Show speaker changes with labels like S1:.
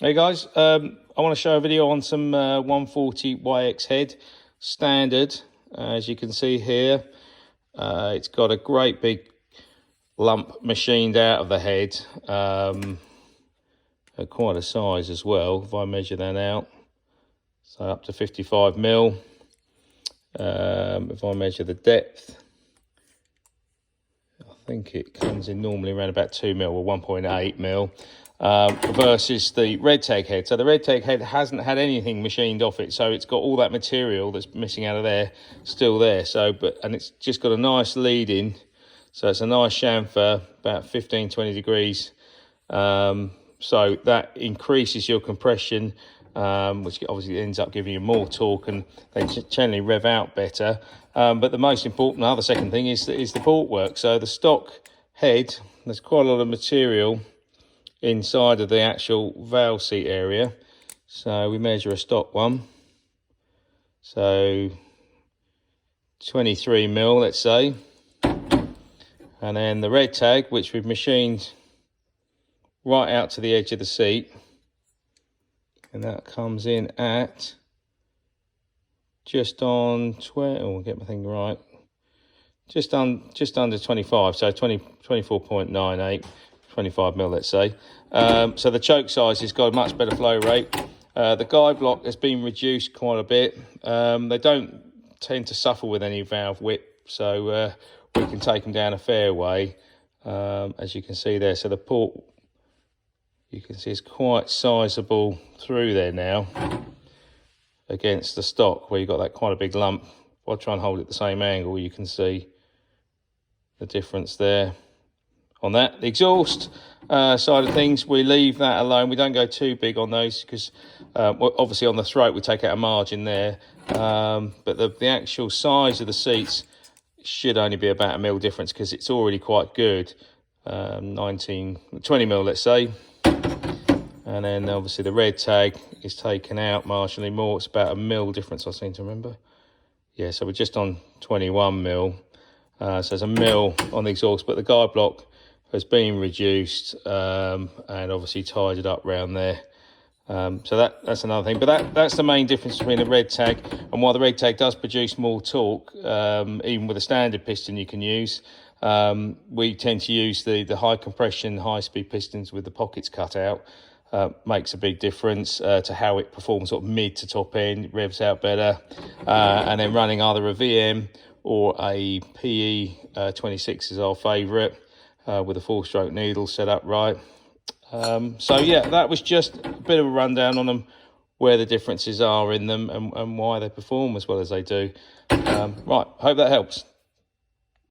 S1: Hey guys, I want to show a video on some 140 YX head standard. As you can see here, it's got a great big lump machined out of the head, at quite a size as well. If I measure that out, so up to 55 mil. If I measure the depth, I think it comes in normally around about 2 mil or 1.8 mil. Versus the red tag head. So the red tag head hasn't had anything machined off it, so it's got all that material that's missing out of there still there. And it's just got a nice lead in, so it's a nice chamfer, about 15-20 degrees. So that increases your compression, which obviously ends up giving you more torque, and they generally rev out better. But the most important, other second thing, is the bolt work. So the stock head, there's quite a lot of material inside of the actual valve seat area. So we measure a stock one, so 23 mil, let's say. And then the red tag, which we've machined right out to the edge of the seat, and that comes in at just on 20, oh, I'll get my thing right, just under 25, so 24.98, 25 mil, let's say. So the choke size has got a much better flow rate. The guide block has been reduced quite a bit. They don't tend to suffer with any valve whip, so we can take them down a fair way, as you can see there. So the port, you can see, is quite sizable through there now against the stock, where you've got that quite a big lump. If I try and hold it at the same angle, you can see the difference there. On that, the exhaust side of things, we leave that alone. We don't go too big on those because obviously on the throat we take out a margin there, but the actual size of the seats should only be about 1 mil difference, because it's already quite good, 20 mil, let's say. And then obviously the red tag is taken out marginally more. It's about 1 mil difference, I seem to remember. Yeah, so we're just on 21 mil. So there's 1 mil on the exhaust, but the guide block has been reduced, and obviously tied it up around there. So that's another thing. But that's the main difference between the red tag, and while the red tag does produce more torque, even with a standard piston you can use, we tend to use the high compression, high speed pistons with the pockets cut out. Makes a big difference to how it performs sort of mid to top end. It revs out better. And then running either a VM or a PE 26 is our favourite, with a 4-stroke needle set up right. So yeah, that was just a bit of a rundown on them, where the differences are in them, and why they perform as well as they do. Right, hope that helps.